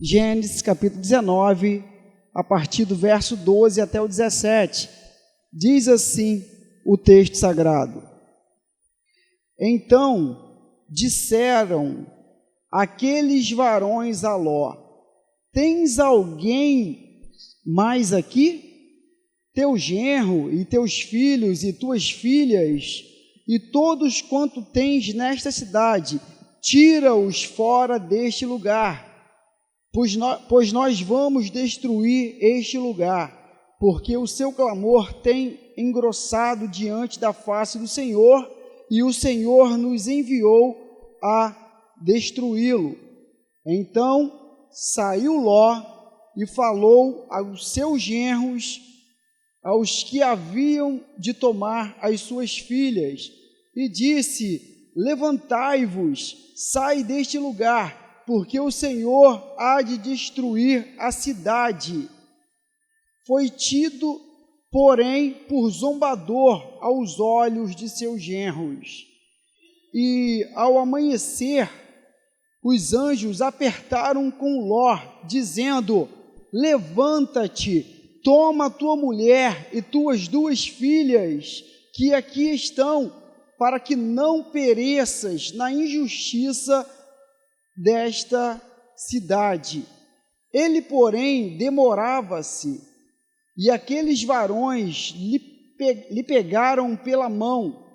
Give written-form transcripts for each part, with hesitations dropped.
Gênesis capítulo 19, a partir do verso 12 até o 17. Diz assim o texto sagrado: Então disseram aqueles varões a Ló: Tens alguém mais aqui? Teu genro e teus filhos e tuas filhas e todos quanto tens nesta cidade, tira-os fora deste lugar, pois nós vamos destruir este lugar, porque o seu clamor tem engrossado diante da face do Senhor, e o Senhor nos enviou a destruí-lo. Então saiu Ló e falou aos seus genros, aos que haviam de tomar as suas filhas, e disse: Levantai-vos, sai deste lugar, porque o Senhor há de destruir a cidade. Foi tido, porém, por zombador aos olhos de seus genros. E ao amanhecer, os anjos apertaram com Ló, dizendo: Levanta-te, toma tua mulher e tuas duas filhas, que aqui estão, para que não pereças na injustiça desta cidade. Ele, porém, demorava-se, e aqueles varões lhe pegaram pela mão,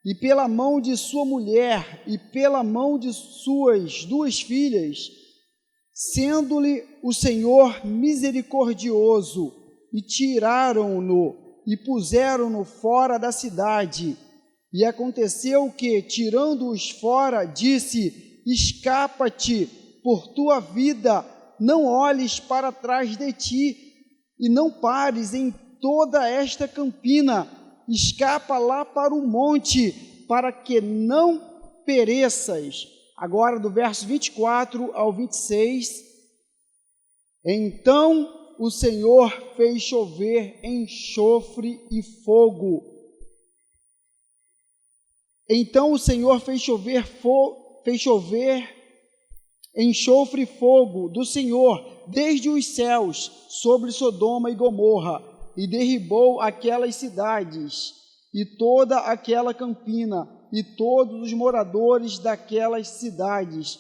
e pela mão de sua mulher, e pela mão de suas duas filhas, sendo-lhe o Senhor misericordioso, e tiraram-no, e puseram-no fora da cidade. E aconteceu que, tirando-os fora, disse: Escapa-te por tua vida, não olhes para trás de ti, e não pares em toda esta campina, escapa lá para o monte, para que não pereças. Agora do verso 24 ao 26. Então o Senhor fez chover enxofre e fogo. Então o Senhor fez chover enxofre e fogo do Senhor desde os céus sobre Sodoma e Gomorra, e derribou aquelas cidades e toda aquela campina e todos os moradores daquelas cidades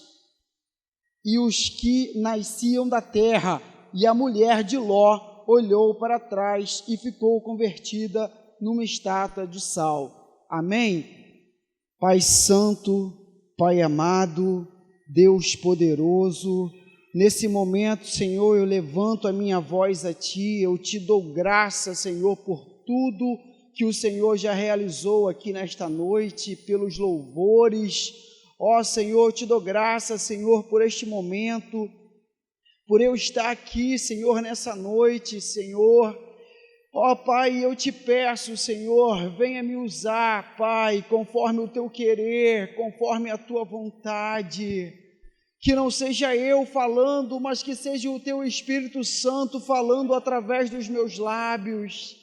e os que nasciam da terra. E a mulher de Ló olhou para trás e ficou convertida numa estátua de sal. Amém? Pai santo, Pai amado, Deus poderoso, nesse momento, Senhor, eu levanto a minha voz a Ti, eu Te dou graça, Senhor, por tudo que o Senhor já realizou aqui nesta noite, pelos louvores. Ó Senhor, eu Te dou graça, Senhor, por este momento, por eu estar aqui, Senhor, nessa noite, Senhor. Ó Pai, eu Te peço, Senhor, venha me usar, Pai, conforme o Teu querer, conforme a Tua vontade. Que não seja eu falando, mas que seja o Teu Espírito Santo falando através dos meus lábios.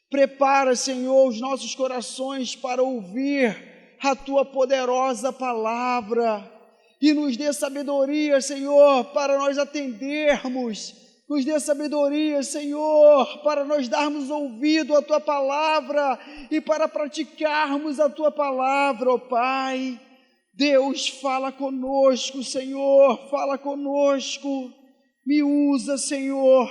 Prepara, Senhor, os nossos corações para ouvir a Tua poderosa palavra e nos dê sabedoria, Senhor, para nós atendermos. Nos dê sabedoria, Senhor, para nós darmos ouvido à Tua palavra e para praticarmos a Tua palavra, ó Pai. Deus, fala conosco, Senhor, fala conosco. Me usa, Senhor,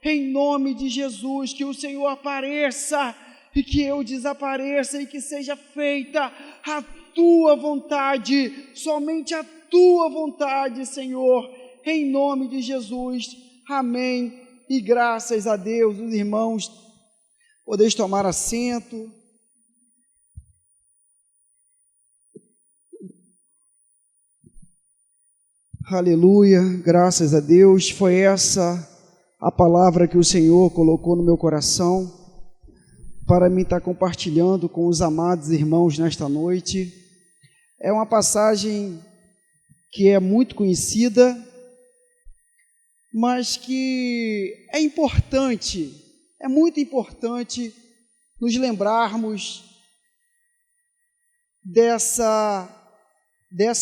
em nome de Jesus, que o Senhor apareça e que eu desapareça e que seja feita a Tua vontade, somente a Tua vontade, Senhor, em nome de Jesus. Amém, e graças a Deus. Os irmãos, podeis tomar assento. Aleluia, graças a Deus. Foi essa a palavra que o Senhor colocou no meu coração para mim estar compartilhando com os amados irmãos nesta noite. É uma passagem que é muito conhecida, mas que é importante, é muito importante nos lembrarmos dessa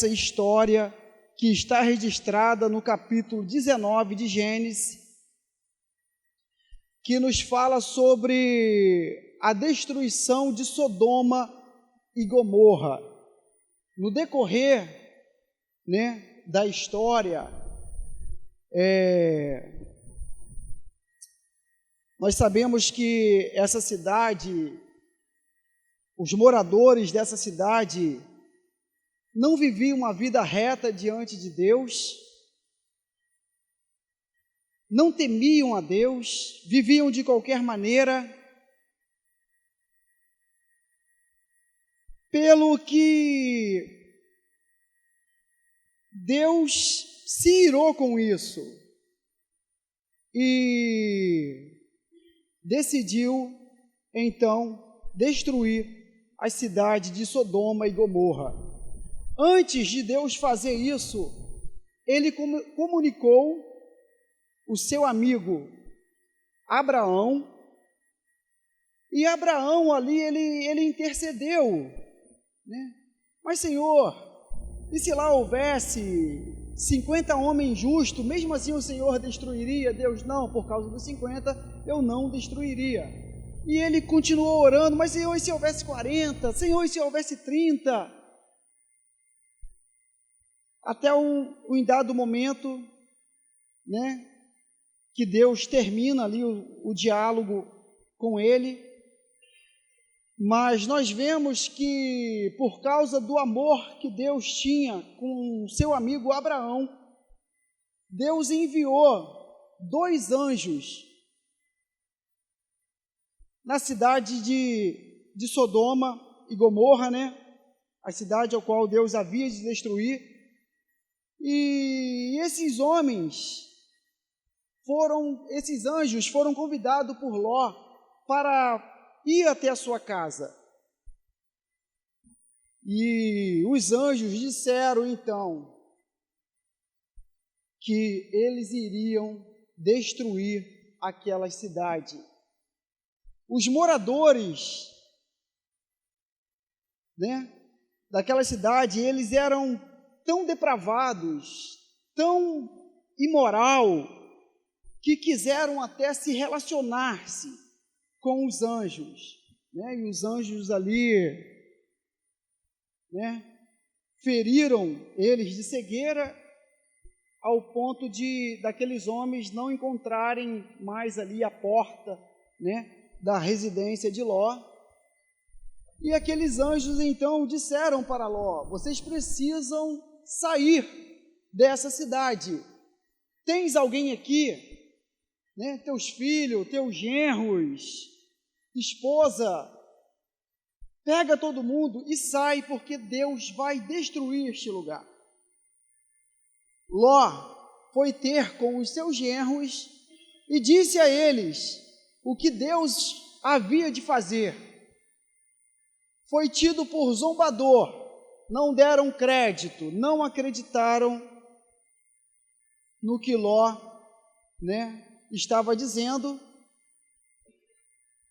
história que está registrada no capítulo 19 de Gênesis, que nos fala sobre a destruição de Sodoma e Gomorra. No decorrer, né, da história, nós sabemos que essa cidade, os moradores dessa cidade, não viviam uma vida reta diante de Deus, não temiam a Deus, viviam de qualquer maneira, pelo que Deus se irou com isso e decidiu, então, destruir a cidade de Sodoma e Gomorra. Antes de Deus fazer isso, Ele comunicou o seu amigo Abraão, e Abraão ali, ele intercedeu, né? Mas Senhor, e se lá houvesse 50 homens justos, mesmo assim o Senhor destruiria? Deus, não, por causa dos 50 eu não destruiria. E ele continuou orando, mas Senhor, e se houvesse 40? Senhor, e se houvesse 30? Até um dado momento, né, que Deus termina ali o diálogo com ele, mas nós vemos que por causa do amor que Deus tinha com seu amigo Abraão, Deus enviou 2 anjos na cidade de Sodoma e Gomorra, né? A cidade ao qual Deus havia de destruir. E esses anjos foram convidados por Ló para ir até a sua casa. E os anjos disseram então que eles iriam destruir aquela cidade. Os moradores, né, daquela cidade, eles eram tão depravados, tão imoral, que quiseram até se relacionar-se com os anjos, né? E os anjos ali, né, feriram eles de cegueira, ao ponto daqueles homens não encontrarem mais ali a porta, né, da residência de Ló. E aqueles anjos então disseram para Ló: vocês precisam sair dessa cidade. Tens alguém aqui, né, teus filhos, teus genros, esposa, pega todo mundo e sai, porque Deus vai destruir este lugar. Ló foi ter com os seus genros e disse a eles o que Deus havia de fazer. Foi tido por zombador, não deram crédito, não acreditaram no que Ló, né, estava dizendo.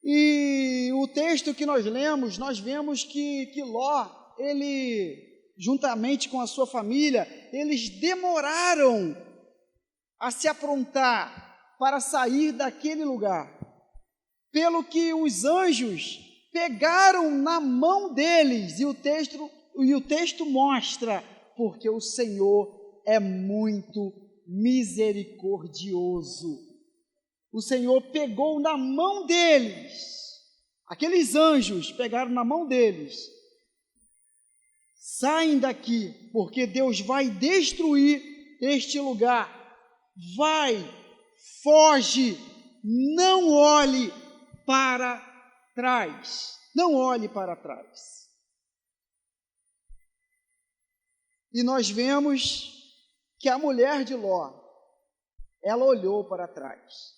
E o texto que nós lemos, nós vemos que Ló, ele, juntamente com a sua família, eles demoraram a se aprontar para sair daquele lugar, pelo que os anjos pegaram na mão deles, e o texto mostra, porque o Senhor é muito misericordioso. O Senhor pegou na mão deles, aqueles anjos pegaram na mão deles: saem daqui, porque Deus vai destruir este lugar. Vai, foge, não olhe para trás, não olhe para trás. E nós vemos que a mulher de Ló, ela olhou para trás.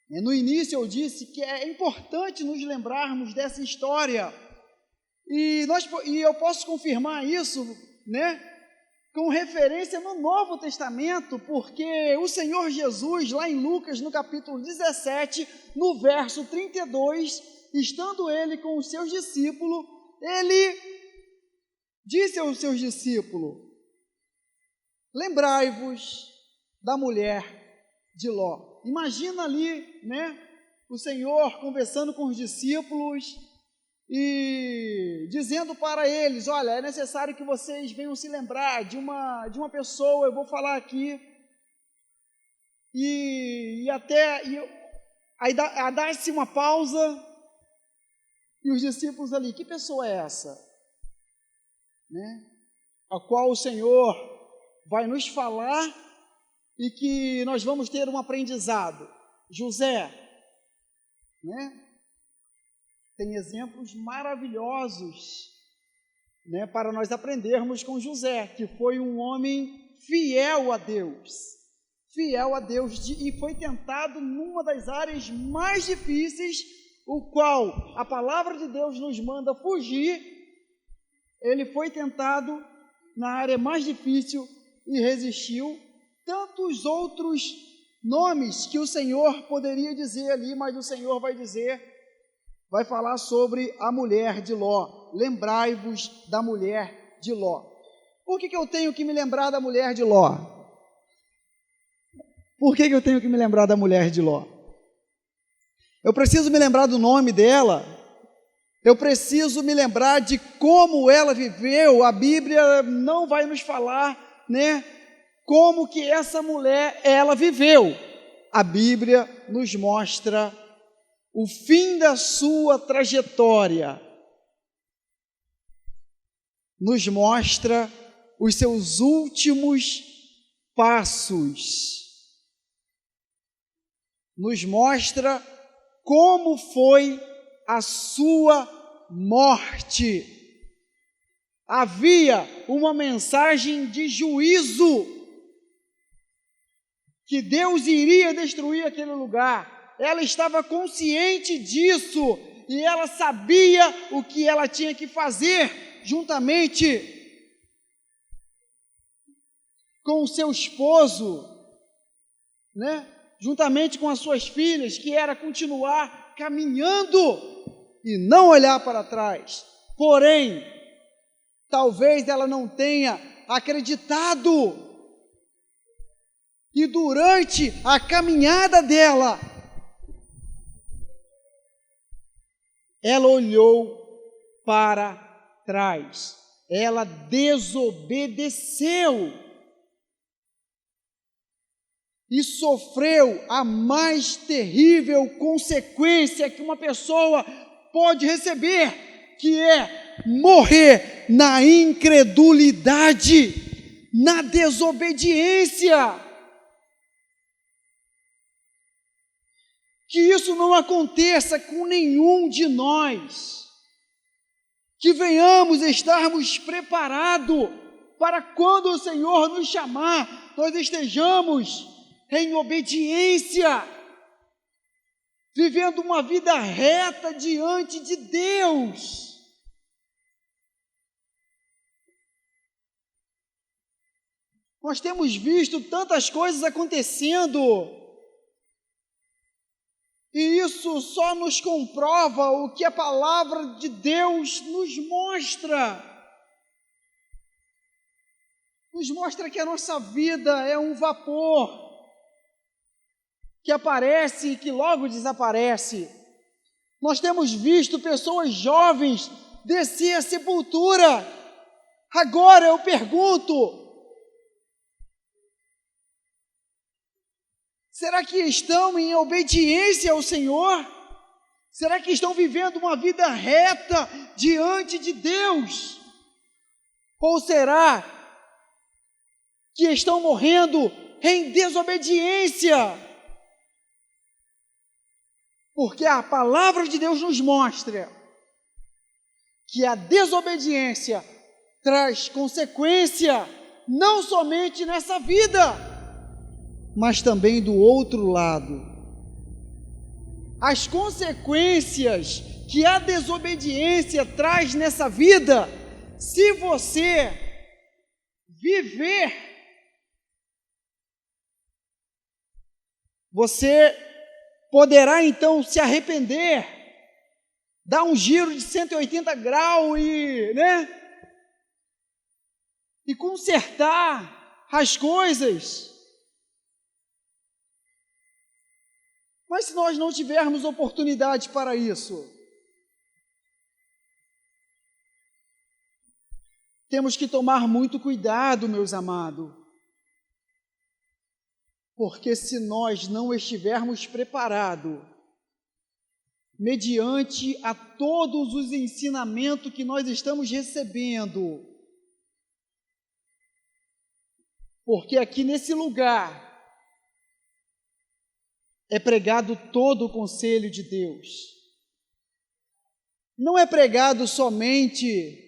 No início eu disse que é importante nos lembrarmos dessa história, e eu posso confirmar isso, né, com referência no Novo Testamento, porque o Senhor Jesus, lá em Lucas, no capítulo 17, no verso 32, estando ele com os seus discípulos, ele disse aos seus discípulos: lembrai-vos da mulher de Ló. Imagina ali, né, o Senhor conversando com os discípulos e dizendo para eles: olha, é necessário que vocês venham se lembrar de uma pessoa, eu vou falar aqui, aí dá-se uma pausa, e os discípulos ali: que pessoa é essa? Né? A qual o Senhor vai nos falar e que nós vamos ter um aprendizado. José, né? Tem exemplos maravilhosos, né, para nós aprendermos com José, que foi um homem fiel a Deus, e foi tentado numa das áreas mais difíceis, o qual a palavra de Deus nos manda fugir. Ele foi tentado na área mais difícil e resistiu. Tantos outros nomes que o Senhor poderia dizer ali, mas o Senhor vai falar sobre a mulher de Ló. Lembrai-vos da mulher de Ló. Por que eu tenho que me lembrar da mulher de Ló? Por que eu tenho que me lembrar da mulher de Ló? Eu preciso me lembrar do nome dela. Eu preciso me lembrar de como ela viveu. A Bíblia não vai nos falar, né, como que essa mulher, ela viveu. A Bíblia nos mostra o fim da sua trajetória, nos mostra os seus últimos passos, nos mostra como foi a sua morte. Havia uma mensagem de juízo, que Deus iria destruir aquele lugar. Ela estava consciente disso e ela sabia o que ela tinha que fazer, juntamente com o seu esposo, né? Juntamente com as suas filhas, que era continuar caminhando e não olhar para trás. Porém, talvez ela não tenha acreditado, e durante a caminhada dela, ela olhou para trás, ela desobedeceu e sofreu a mais terrível consequência que uma pessoa pode receber, que é morrer na incredulidade, na desobediência. Que isso não aconteça com nenhum de nós, que venhamos estarmos preparados para quando o Senhor nos chamar, nós estejamos em obediência, vivendo uma vida reta diante de Deus. Nós temos visto tantas coisas acontecendo, e isso só nos comprova o que a palavra de Deus nos mostra. Nos mostra que a nossa vida é um vapor que aparece e que logo desaparece. Nós temos visto pessoas jovens descer a sepultura. Agora eu pergunto: será que estão em obediência ao Senhor? Será que estão vivendo uma vida reta diante de Deus? Ou será que estão morrendo em desobediência? Porque a palavra de Deus nos mostra que a desobediência traz consequência não somente nessa vida, mas também do outro lado. As consequências que a desobediência traz nessa vida, se você viver, você poderá então se arrepender, dar um giro de 180 graus e consertar as coisas. Mas se nós não tivermos oportunidade para isso, temos que tomar muito cuidado, meus amados, porque se nós não estivermos preparados, mediante a todos os ensinamentos que nós estamos recebendo, porque aqui nesse lugar é pregado todo o conselho de Deus, não é pregado somente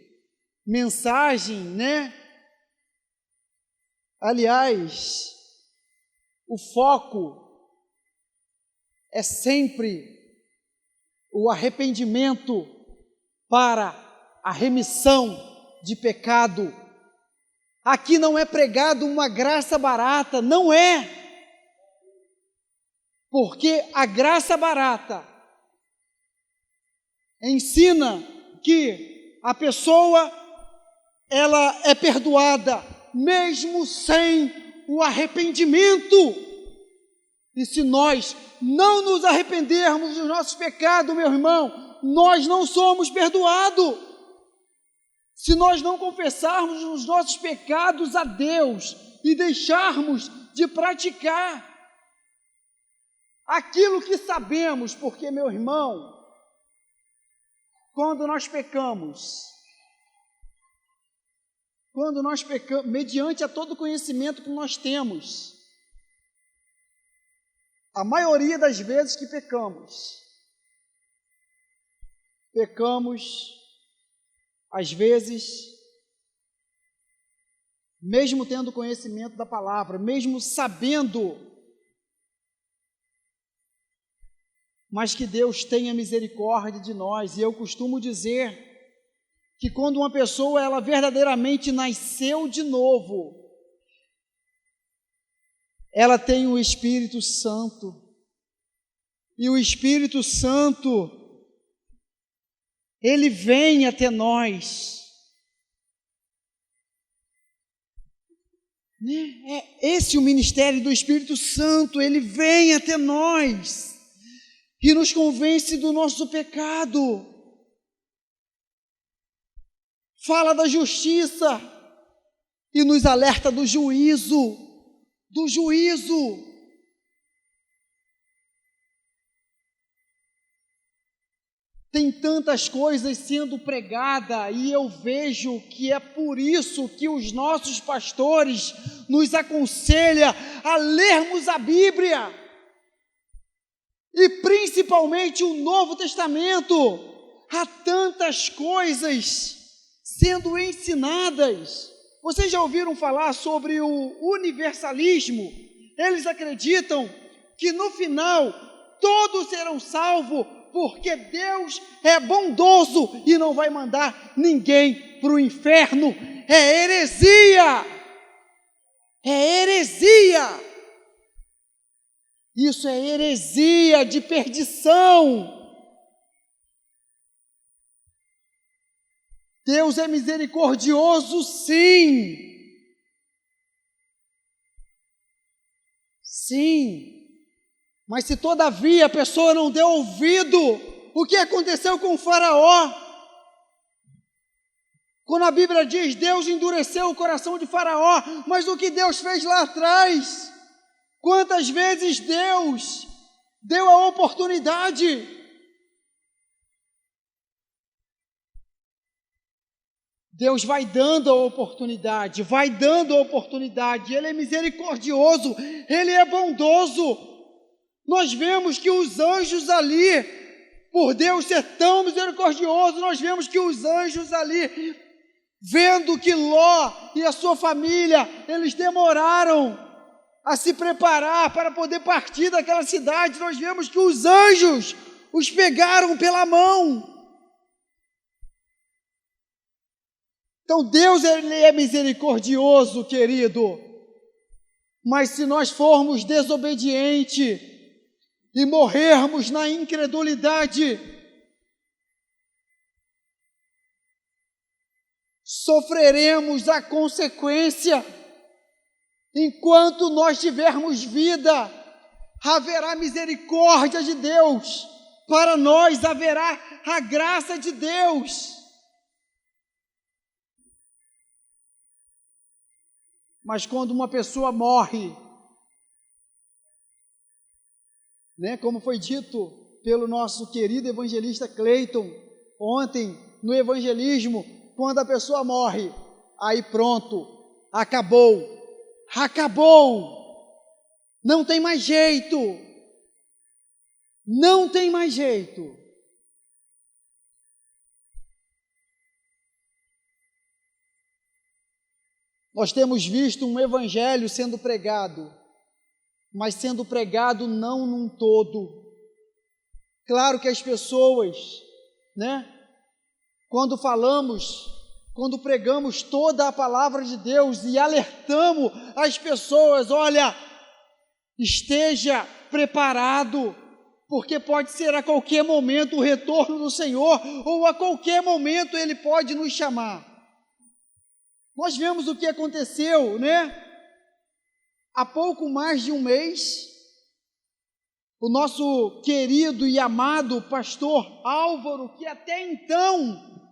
mensagem, né? Aliás, o foco é sempre o arrependimento para a remissão de pecado. Aqui não é pregado uma graça barata, não é. Porque a graça barata ensina que a pessoa ela é perdoada mesmo sem o arrependimento. E se nós não nos arrependermos dos nossos pecados, meu irmão, nós não somos perdoados. Se nós não confessarmos os nossos pecados a Deus e deixarmos de praticar aquilo que sabemos, porque, meu irmão, quando nós pecamos, mediante a todo o conhecimento que nós temos, a maioria das vezes que pecamos, às vezes, mesmo tendo conhecimento da palavra, mesmo sabendo, mas que Deus tenha misericórdia de nós. E eu costumo dizer que quando uma pessoa ela verdadeiramente nasceu de novo, ela tem o Espírito Santo, e o Espírito Santo ele vem até nós, né? É esse o ministério do Espírito Santo, ele vem até nós e nos convence do nosso pecado, fala da justiça e nos alerta do juízo, Tem tantas coisas sendo pregadas e eu vejo que é por isso que os nossos pastores nos aconselham a lermos a Bíblia e principalmente o Novo Testamento. Há tantas coisas sendo ensinadas. Vocês já ouviram falar sobre o universalismo? Eles acreditam que no final todos serão salvos, porque Deus é bondoso e não vai mandar ninguém para o inferno. É heresia! Isso é heresia de perdição. Deus é misericordioso, sim. Mas se todavia a pessoa não deu ouvido, o que aconteceu com o Faraó? Quando a Bíblia diz Deus endureceu o coração de Faraó, mas o que Deus fez lá atrás? Quantas vezes Deus deu a oportunidade? Deus vai dando a oportunidade, Ele é misericordioso, Ele é bondoso. Nós vemos que os anjos ali, por Deus ser tão misericordioso, nós vemos que os anjos ali, vendo que Ló e a sua família, eles demoraram a se preparar para poder partir daquela cidade, nós vemos que os anjos os pegaram pela mão. Então Deus ele é misericordioso, querido, mas se nós formos desobedientes e morrermos na incredulidade, sofreremos a consequência. Enquanto nós tivermos vida, haverá misericórdia de Deus, para nós haverá a graça de Deus. Mas quando uma pessoa morre, né, como foi dito pelo nosso querido evangelista Cleiton ontem no evangelismo, quando a pessoa morre, aí pronto, acabou, não tem mais jeito, não tem mais jeito. Nós temos visto um evangelho sendo pregado, mas sendo pregado não num todo. Claro que as pessoas, né, quando pregamos toda a palavra de Deus e alertamos as pessoas, olha, esteja preparado, porque pode ser a qualquer momento o retorno do Senhor, ou a qualquer momento Ele pode nos chamar. Nós vemos o que aconteceu, né? Há pouco mais de um mês, o nosso querido e amado pastor Álvaro, que até então,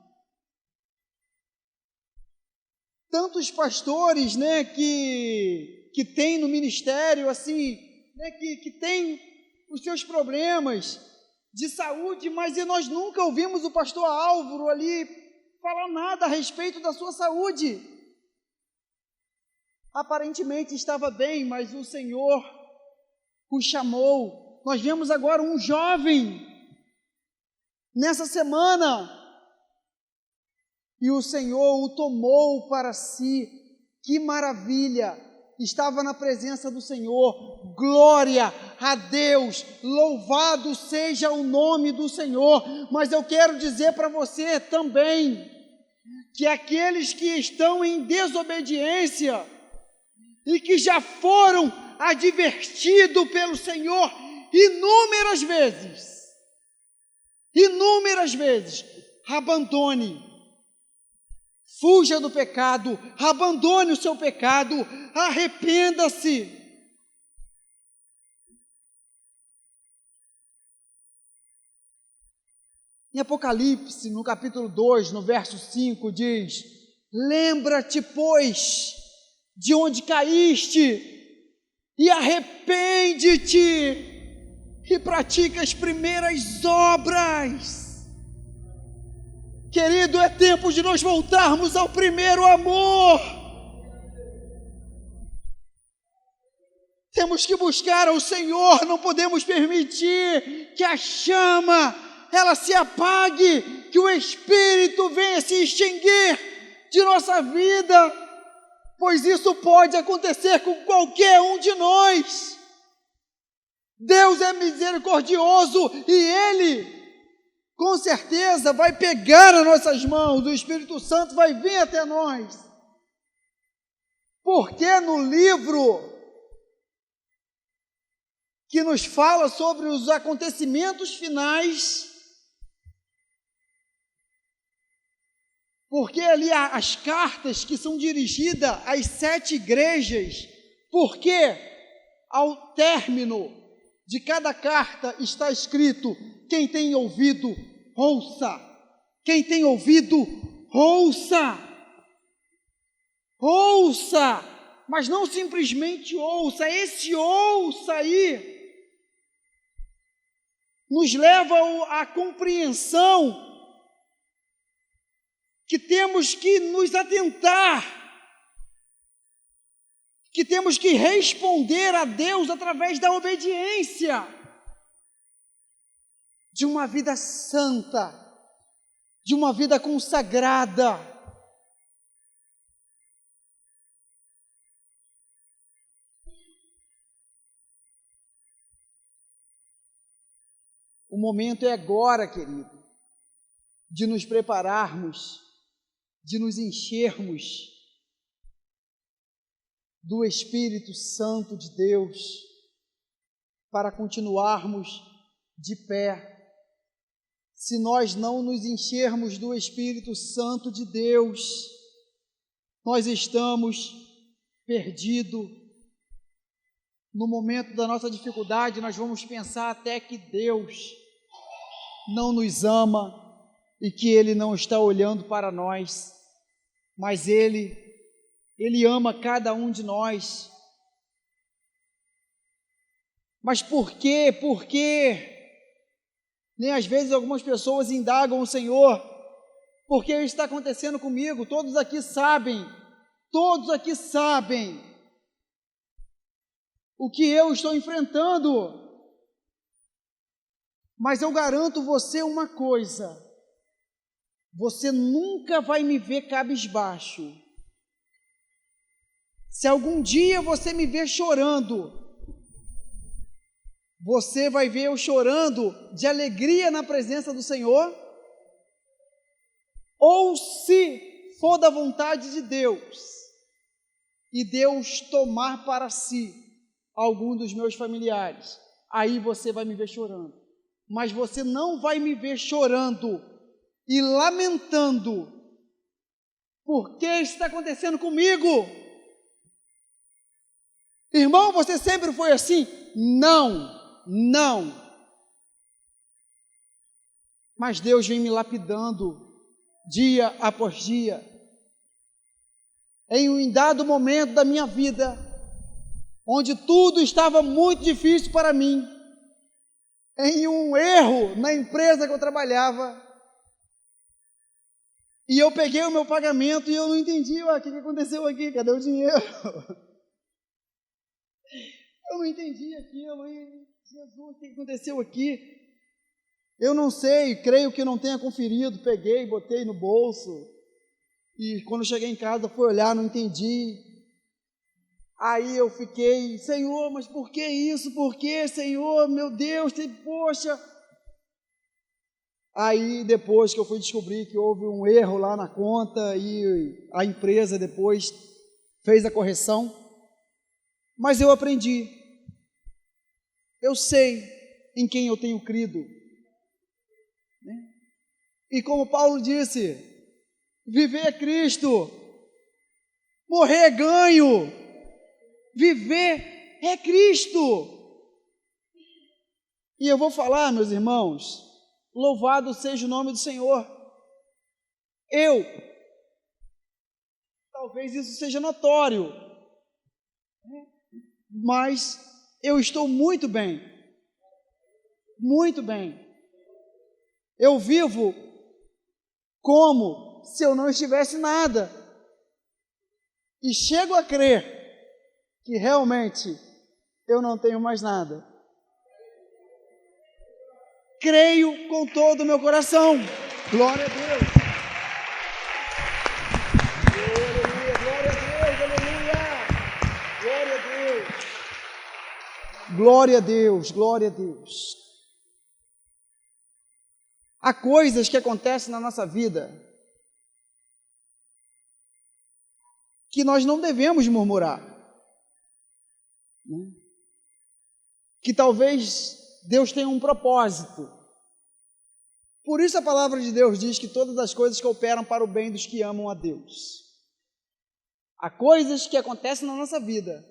tantos pastores, né, que tem no ministério, assim, né, que tem os seus problemas de saúde, mas nós nunca ouvimos o pastor Álvaro ali falar nada a respeito da sua saúde. Aparentemente estava bem, mas o Senhor o chamou. Nós vemos agora um jovem nessa semana e o Senhor o tomou para si. Que maravilha! Estava na presença do Senhor. Glória a Deus, louvado seja o nome do Senhor. Mas eu quero dizer para você também que aqueles que estão em desobediência e que já foram advertidos pelo Senhor inúmeras vezes, abandone, fuja do pecado, abandone o seu pecado, arrependa-se. Em Apocalipse, no capítulo 2, no verso 5, diz: lembra-te, pois, de onde caíste, e arrepende-te, e pratica as primeiras obras. Querido, é tempo de nós voltarmos ao primeiro amor. Temos que buscar ao Senhor, não podemos permitir que a chama, ela se apague, que o Espírito venha se extinguir de nossa vida, pois isso pode acontecer com qualquer um de nós. Deus é misericordioso e Ele, com certeza, vai pegar nas nossas mãos, o Espírito Santo vai vir até nós. Porque no livro que nos fala sobre os acontecimentos finais, porque ali as cartas que são dirigidas às 7 igrejas, porque ao término de cada carta está escrito: quem tem ouvido, ouça. Quem tem ouvido, ouça. Ouça, mas não simplesmente ouça. Esse ouça aí nos leva à compreensão que temos que nos atentar, que temos que responder a Deus através da obediência, de uma vida santa, de uma vida consagrada. O momento é agora, querido, de nos prepararmos, de nos enchermos do Espírito Santo de Deus, para continuarmos de pé. Se nós não nos enchermos do Espírito Santo de Deus, nós estamos perdidos, no momento da nossa dificuldade, nós vamos pensar até que Deus não nos ama e que Ele não está olhando para nós, mas Ele ama cada um de nós. Mas por quê? Por quê? Nem às vezes algumas pessoas indagam o Senhor, por que isso está acontecendo comigo? Todos aqui sabem o que eu estou enfrentando. Mas eu garanto você uma coisa: você nunca vai me ver cabisbaixo. Se algum dia você me ver chorando, você vai ver eu chorando de alegria na presença do Senhor, ou se for da vontade de Deus, e Deus tomar para si algum dos meus familiares, aí você vai me ver chorando. Mas você não vai me ver chorando e lamentando por que está acontecendo comigo. Irmão, você sempre foi assim? Não. Mas Deus vem me lapidando dia após dia. Em um dado momento da minha vida, onde tudo estava muito difícil para mim, em um erro na empresa que eu trabalhava, e eu peguei o meu pagamento e eu não entendi, o que aconteceu aqui? Cadê o dinheiro? Eu não entendi aquilo, e Jesus, o que aconteceu aqui? Eu não sei, creio que não tenha conferido, peguei, botei no bolso, e quando cheguei em casa fui olhar, não entendi. Aí eu fiquei, Senhor, mas por que isso? Por que, Senhor? Meu Deus, poxa. Aí depois que eu fui descobrir que houve um erro lá na conta e a empresa depois fez a correção, mas eu aprendi. Eu sei em quem eu tenho crido, né? E como Paulo disse, viver é Cristo, morrer é ganho, viver é Cristo. E eu vou falar, meus irmãos, louvado seja o nome do Senhor. Talvez isso seja notório, mas eu estou muito bem. Eu vivo como se eu não estivesse nada. E chego a crer que realmente eu não tenho mais nada. Creio com todo o meu coração. Glória a Deus. Glória a Deus. Glória a Deus. Há coisas que acontecem na nossa vida que nós não devemos murmurar, né? Que talvez Deus tenha um propósito. Por isso a palavra de Deus diz que todas as coisas cooperam para o bem dos que amam a Deus. Há coisas que acontecem na nossa vida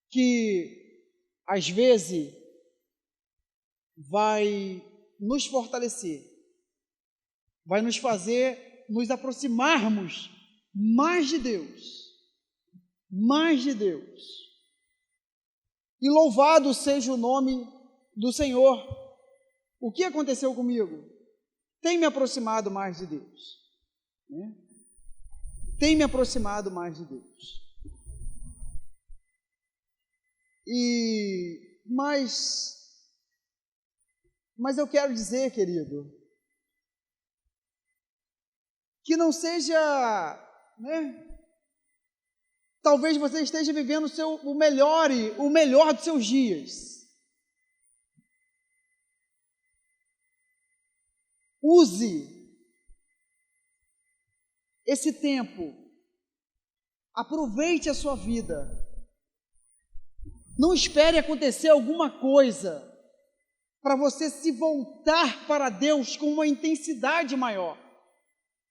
que às vezes vai nos fortalecer, vai nos fazer nos aproximarmos mais de Deus. E louvado seja o nome do Senhor. O que aconteceu comigo? Tem me aproximado mais de Deus, né? Mas eu quero dizer, querido, que não seja, né? Talvez você esteja vivendo o melhor dos seus dias. Use esse tempo, aproveite a sua vida. Não espere acontecer alguma coisa para você se voltar para Deus com uma intensidade maior.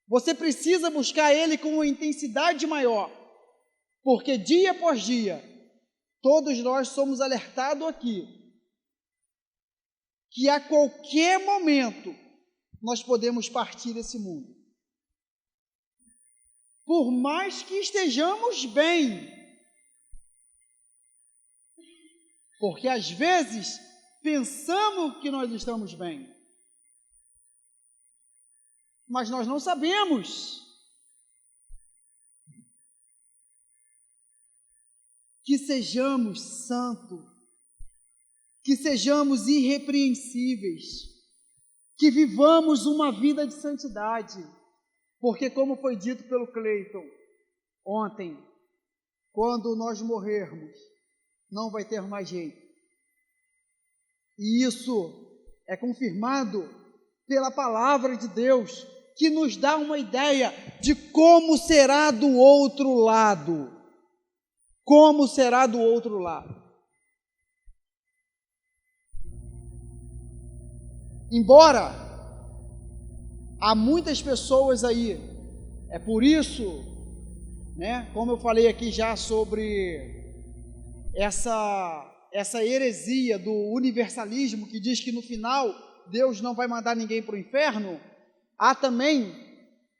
Você precisa buscar Ele com uma intensidade maior, porque dia após dia todos nós somos alertados aqui, que a qualquer momento nós podemos partir desse mundo. Por mais que estejamos bem, porque às vezes pensamos que nós estamos bem, mas nós não sabemos que sejamos santos, que sejamos irrepreensíveis, que vivamos uma vida de santidade, porque como foi dito pelo Cleiton ontem, quando nós morrermos, não vai ter mais jeito. E isso é confirmado pela palavra de Deus, que nos dá uma ideia de como será do outro lado. Como será do outro lado. Embora há muitas pessoas aí, é por isso, né, como eu falei aqui já sobre essa heresia do universalismo, que diz que no final Deus não vai mandar ninguém para o inferno, há também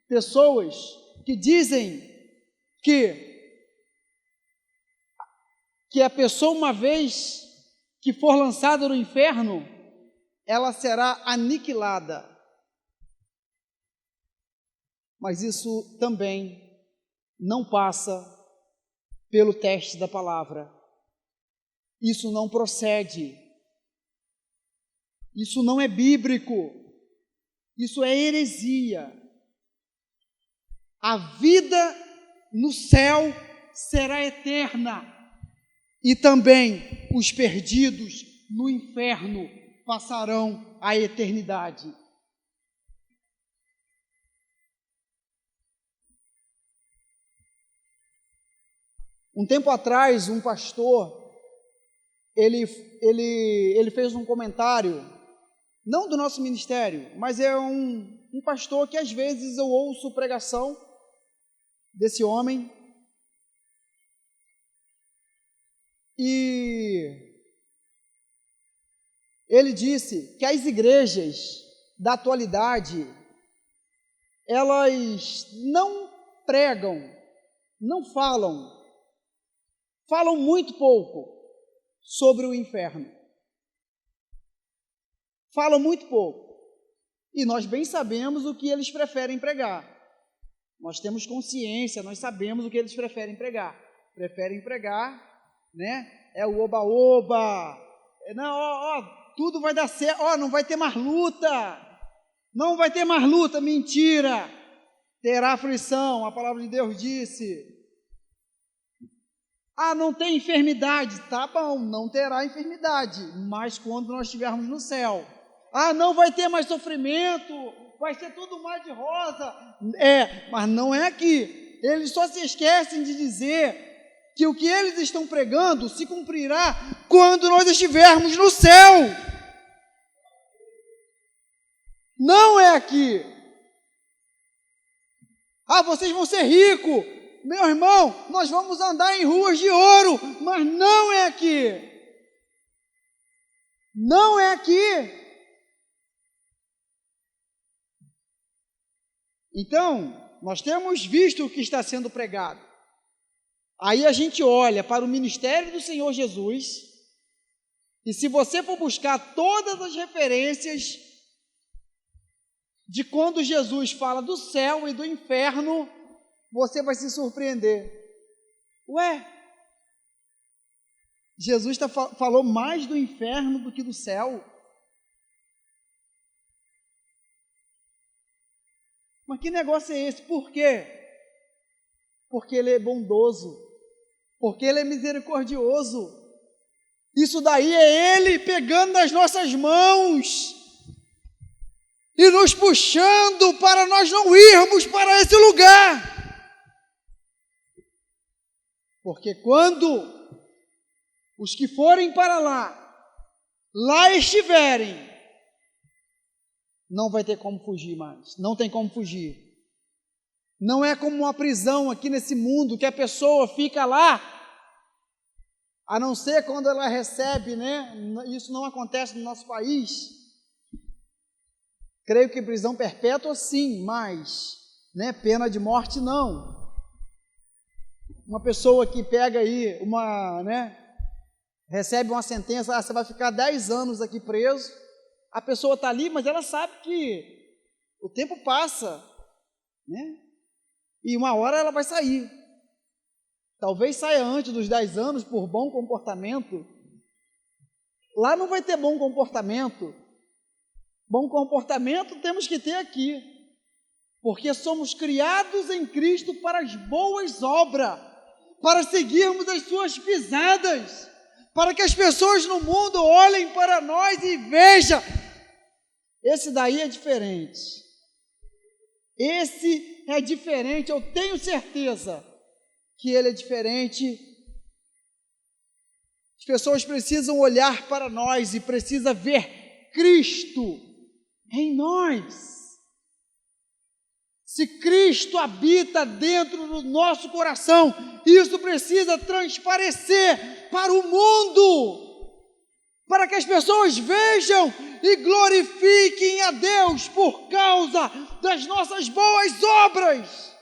pessoas que dizem que a pessoa, uma vez que for lançada no inferno, ela será aniquilada. Mas isso também não passa pelo teste da palavra. Isso não procede. Isso não é bíblico. Isso é heresia. A vida no céu será eterna. E também os perdidos no inferno passarão a eternidade. Um tempo atrás, um pastor, ele fez um comentário, não do nosso ministério, mas é um pastor que às vezes eu ouço pregação desse homem, e ele disse que as igrejas da atualidade, elas não pregam, não falam muito pouco sobre o inferno. Falam muito pouco. E nós bem sabemos o que eles preferem pregar. Nós temos consciência, nós sabemos o que eles preferem pregar. Preferem pregar, né? É o oba-oba. Não, tudo vai dar certo. Não vai ter mais luta. Não vai ter mais luta, mentira. Terá aflição, a palavra de Deus disse. Não tem enfermidade. Tá bom, não terá enfermidade, mas quando nós estivermos no céu. Não vai ter mais sofrimento, vai ser tudo mais de rosa. Mas não é aqui. Eles só se esquecem de dizer que o que eles estão pregando se cumprirá quando nós estivermos no céu. Não é aqui. Vocês vão ser ricos. Meu irmão, nós vamos andar em ruas de ouro, mas não é aqui. Não é aqui. Então, nós temos visto o que está sendo pregado. Aí a gente olha para o ministério do Senhor Jesus, e se você for buscar todas as referências de quando Jesus fala do céu e do inferno, você vai se surpreender. Jesus falou mais do inferno do que do céu? Mas que negócio é esse? Por quê? Porque Ele é bondoso, porque Ele é misericordioso. Isso daí é Ele pegando nas nossas mãos e nos puxando para nós não irmos para esse lugar. Porque quando os que forem para lá estiverem, não vai ter como fugir mais, não tem como fugir. Não é como uma prisão aqui nesse mundo, que a pessoa fica lá a não ser quando ela recebe, né? Isso não acontece no nosso país. Creio que prisão perpétua sim, mas, né, pena de morte não. Uma pessoa que pega aí recebe uma sentença, você vai ficar 10 anos aqui preso, a pessoa está ali, mas ela sabe que o tempo passa, né? E uma hora ela vai sair. Talvez saia antes dos 10 anos por bom comportamento. Lá não vai ter bom comportamento. Bom comportamento temos que ter aqui, porque somos criados em Cristo para as boas obras, para seguirmos as suas pisadas, para que as pessoas no mundo olhem para nós e vejam, esse daí é diferente. Esse é diferente, eu tenho certeza que ele é diferente. As pessoas precisam olhar para nós e precisam ver Cristo em nós. Se Cristo habita dentro do nosso coração, isso precisa transparecer para o mundo, para que as pessoas vejam e glorifiquem a Deus por causa das nossas boas obras,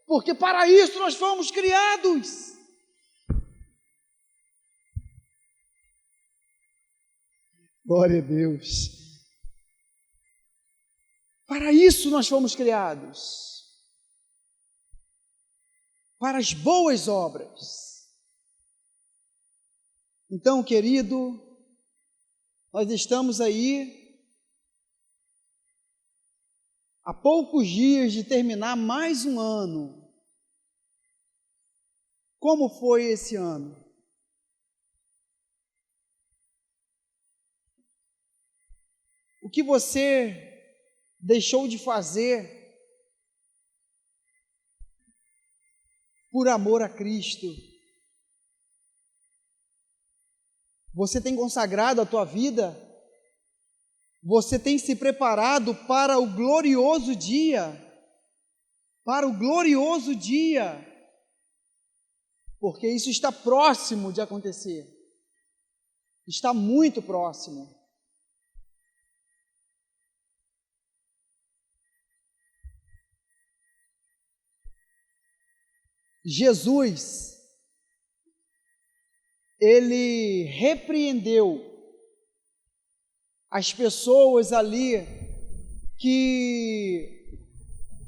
porque para isso nós fomos criados. Glória a Deus. Para isso nós fomos criados, para as boas obras. Então, querido, nós estamos aí há poucos dias de terminar mais um ano. Como foi esse ano? O que você deixou de fazer por amor a Cristo? Você tem consagrado a tua vida? Você tem se preparado para o glorioso dia? Para o glorioso dia? Porque isso está próximo de acontecer. Está muito próximo. Jesus, ele repreendeu as pessoas ali que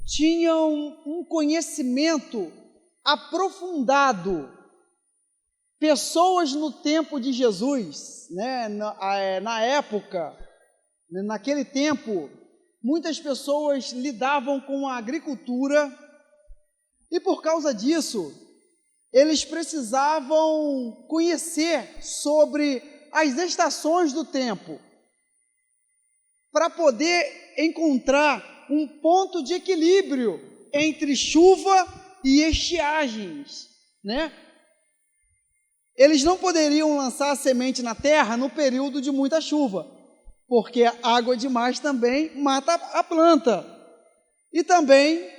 tinham um conhecimento aprofundado. Pessoas no tempo de Jesus, né, na época, naquele tempo, muitas pessoas lidavam com a agricultura. E por causa disso, eles precisavam conhecer sobre as estações do tempo, para poder encontrar um ponto de equilíbrio entre chuva e estiagens, né? Eles não poderiam lançar a semente na terra no período de muita chuva, porque água demais também mata a planta. E também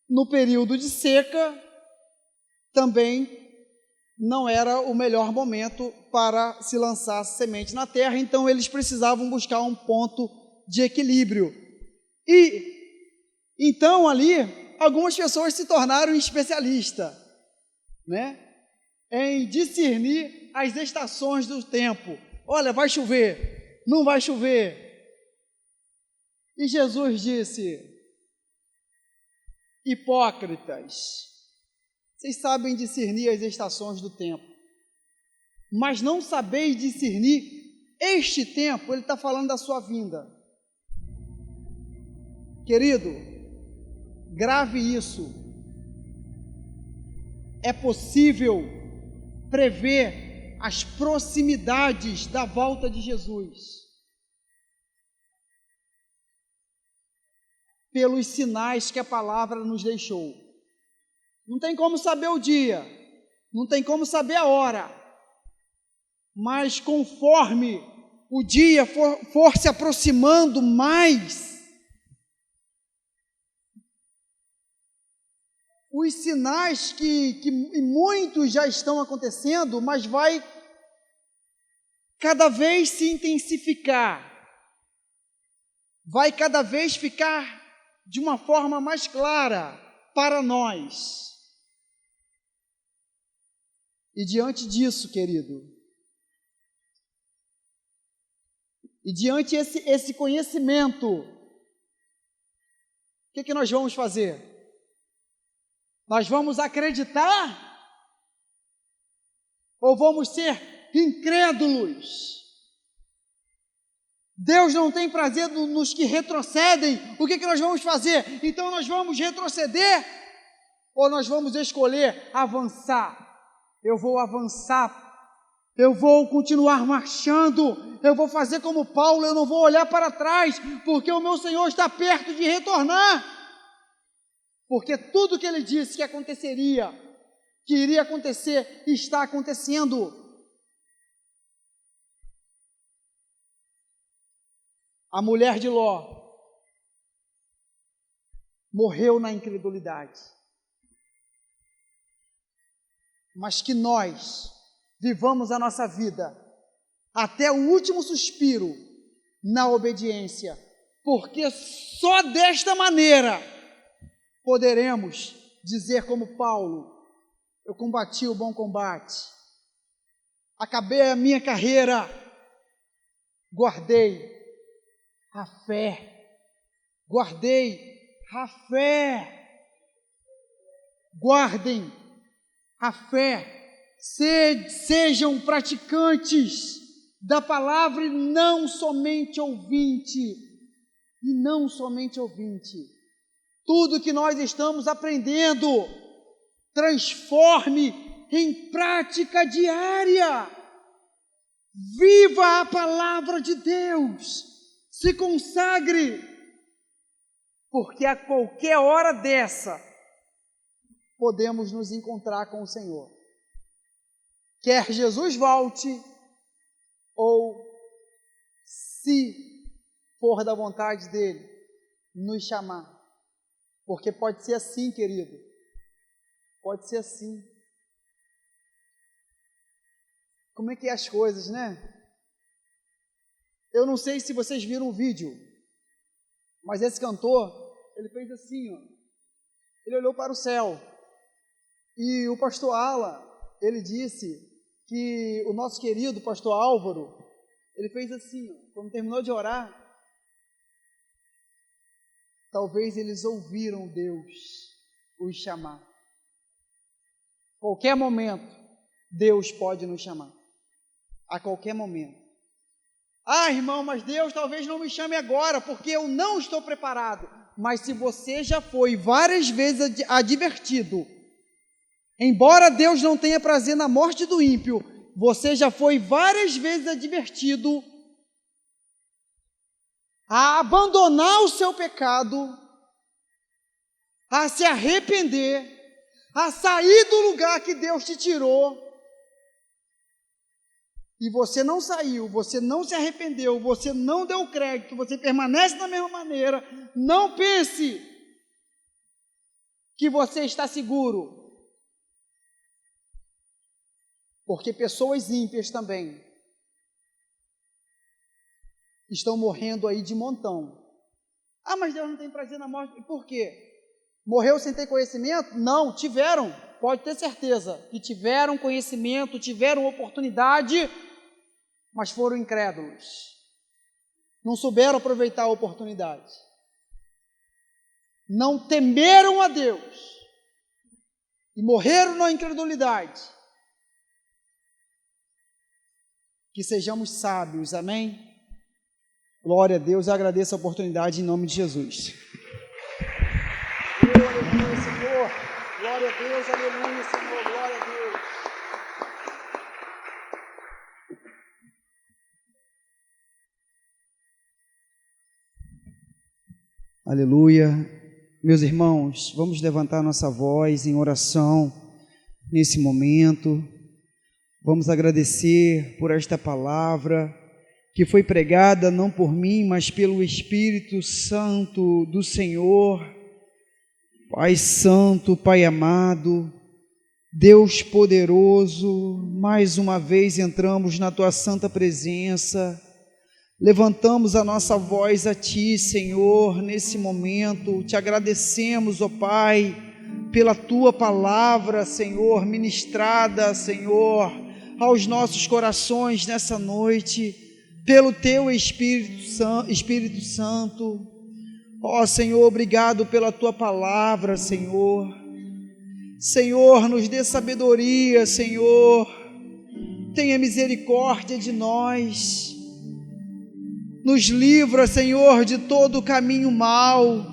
no período de seca, também não era o melhor momento para se lançar semente na terra, então eles precisavam buscar um ponto de equilíbrio. E então ali, algumas pessoas se tornaram especialistas, né, em discernir as estações do tempo. Olha, vai chover, não vai chover. E Jesus disse: hipócritas, vocês sabem discernir as estações do tempo, mas não sabeis discernir este tempo. Ele está falando da sua vinda. Querido, grave isso. É possível prever as proximidades da volta de Jesus pelos sinais que a palavra nos deixou. Não tem como saber o dia, não tem como saber a hora, mas conforme o dia for se aproximando mais, os sinais que muitos já estão acontecendo, mas vai cada vez se intensificar, vai cada vez ficar de uma forma mais clara para nós. E diante disso, querido, e diante esse conhecimento, o que nós vamos fazer? Nós vamos acreditar? Ou vamos ser incrédulos? Deus não tem prazer nos que retrocedem. O que nós vamos fazer? Então nós vamos retroceder? Ou nós vamos escolher avançar? Eu vou avançar. Eu vou continuar marchando. Eu vou fazer como Paulo. Eu não vou olhar para trás, porque o meu Senhor está perto de retornar. Porque tudo que Ele disse que aconteceria, que iria acontecer, está acontecendo. A mulher de Ló morreu na incredulidade. Mas que nós vivamos a nossa vida até o último suspiro na obediência, porque só desta maneira poderemos dizer como Paulo: eu combati o bom combate, acabei a minha carreira, guardei a fé, guardei a fé. Guardem a fé, sejam praticantes da palavra e não somente ouvinte, Tudo que nós estamos aprendendo, transforme em prática diária. Viva a palavra de Deus, se consagre, porque a qualquer hora dessa, podemos nos encontrar com o Senhor. Quer Jesus volte, ou, se for da vontade dEle, nos chamar. Porque pode ser assim, querido. Pode ser assim. Como é que é as coisas, né? Eu não sei se vocês viram o vídeo, mas esse cantor, ele fez assim, ó. Ele olhou para o céu. E o pastor Alan, ele disse que o nosso querido pastor Álvaro, ele fez assim, ó, quando terminou de orar, talvez eles ouviram Deus os chamar. Qualquer momento, Deus pode nos chamar. A qualquer momento. Ah, irmão, mas Deus talvez não me chame agora, porque eu não estou preparado. Mas se você já foi várias vezes advertido, embora Deus não tenha prazer na morte do ímpio, você já foi várias vezes advertido a abandonar o seu pecado, a se arrepender, a sair do lugar que Deus te tirou, e você não saiu, você não se arrependeu, você não deu crédito, você permanece da mesma maneira. Não pense que você está seguro, porque pessoas ímpias também estão morrendo aí de montão. Ah, mas Deus não tem prazer na morte. E por quê? Morreu sem ter conhecimento? Não, tiveram, pode ter certeza, que tiveram conhecimento, tiveram oportunidade, mas foram incrédulos. Não souberam aproveitar a oportunidade. Não temeram a Deus e morreram na incredulidade. Que sejamos sábios, amém? Glória a Deus, eu agradeço a oportunidade em nome de Jesus. Aleluia, Senhor. Glória a Deus, aleluia, Senhor. Glória a Deus. Aleluia. Meus irmãos, vamos levantar nossa voz em oração nesse momento. Vamos agradecer por esta palavra que foi pregada não por mim, mas pelo Espírito Santo do Senhor, Pai Santo, Pai amado, Deus poderoso, mais uma vez entramos na Tua santa presença, levantamos a nossa voz a Ti, Senhor, nesse momento, Te agradecemos, ó Pai, pela Tua palavra, Senhor, ministrada, Senhor, aos nossos corações nessa noite, pelo Teu Espírito Santo. Ó Senhor, obrigado pela Tua palavra, Senhor. Senhor, nos dê sabedoria, Senhor, tenha misericórdia de nós, nos livra, Senhor, de todo o caminho mau,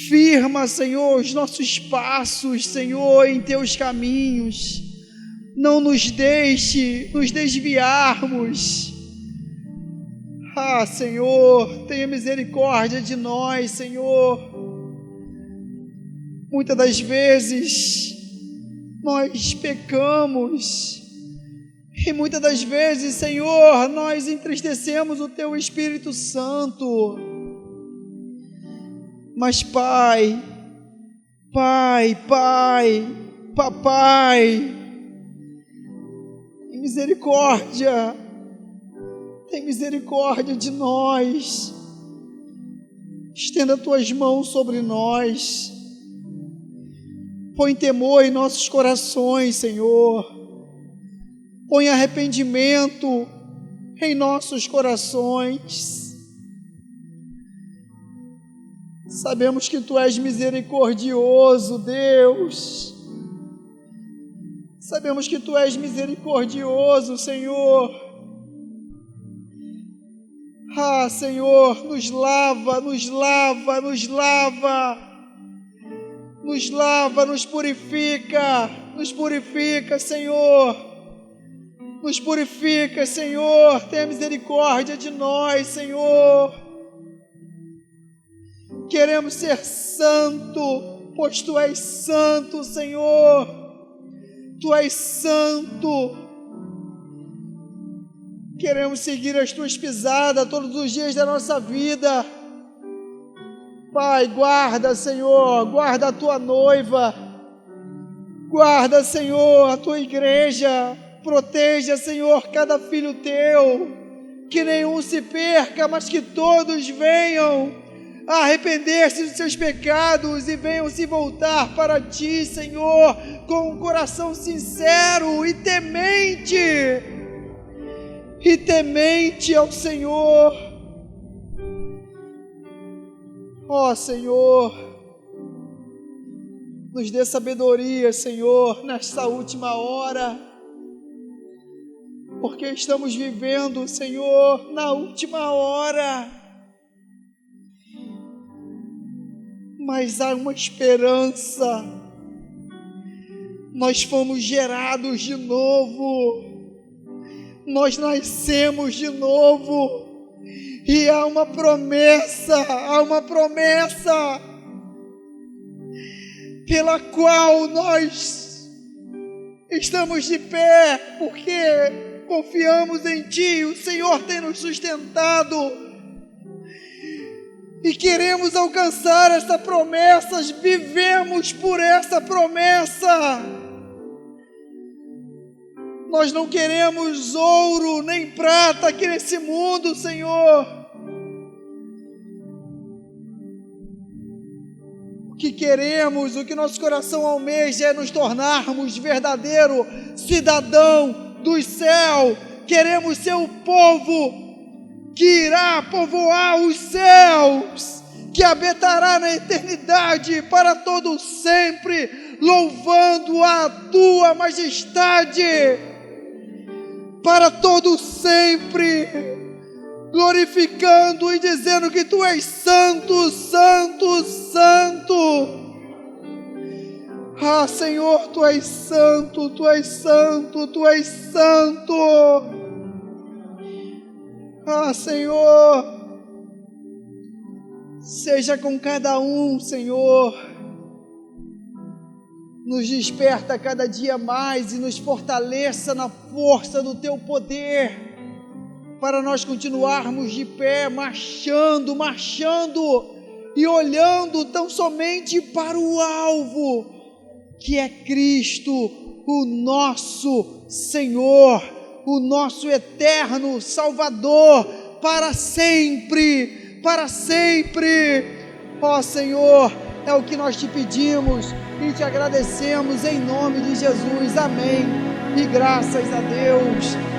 firma, Senhor, os nossos passos, Senhor, em Teus caminhos, não nos deixe nos desviarmos. Senhor, tenha misericórdia de nós, Senhor. Muitas das vezes nós pecamos e muitas das vezes, Senhor, nós entristecemos o Teu Espírito Santo. Mas Pai, Papai, tem misericórdia de nós, estenda Tuas mãos sobre nós, põe temor em nossos corações, Senhor, põe arrependimento em nossos corações. Sabemos que Tu és misericordioso, Deus, sabemos que Tu és misericordioso, Senhor. Senhor, nos lava, nos purifica, Senhor, nos purifica, Senhor, tenha misericórdia de nós, Senhor. Queremos ser santo, pois Tu és santo, Senhor, Tu és santo. Queremos seguir as Tuas pisadas todos os dias da nossa vida. Pai, guarda, Senhor, guarda a Tua noiva, guarda, Senhor, a Tua igreja, proteja, Senhor, cada filho Teu, que nenhum se perca, mas que todos venham a arrepender-se dos seus pecados e venham se voltar para Ti, Senhor, com um coração sincero e temente ao Senhor. Ó Senhor, nos dê sabedoria, Senhor, nesta última hora, porque estamos vivendo, Senhor, na última hora, mas há uma esperança. Nós fomos gerados de novo, nós nascemos de novo, e há uma promessa pela qual nós estamos de pé, porque confiamos em Ti, o Senhor tem nos sustentado, e queremos alcançar essa promessa, vivemos por essa promessa. Nós não queremos ouro nem prata aqui nesse mundo, Senhor. O que queremos, o que nosso coração almeja é nos tornarmos verdadeiro cidadão dos céus. Queremos ser o povo que irá povoar os céus, que habitará na eternidade para todo sempre, louvando a Tua majestade. Para todo sempre, glorificando e dizendo que Tu és santo, santo, santo. Senhor, Tu és santo, Tu és santo, Tu és santo. Senhor, seja com cada um, Senhor. Nos desperta cada dia mais e nos fortaleça na força do Teu poder, para nós continuarmos de pé, marchando e olhando tão somente para o alvo, que é Cristo, o nosso Senhor, o nosso eterno Salvador, para sempre, para sempre. Ó Senhor, é o que nós te pedimos e te agradecemos em nome de Jesus. Amém. E graças a Deus.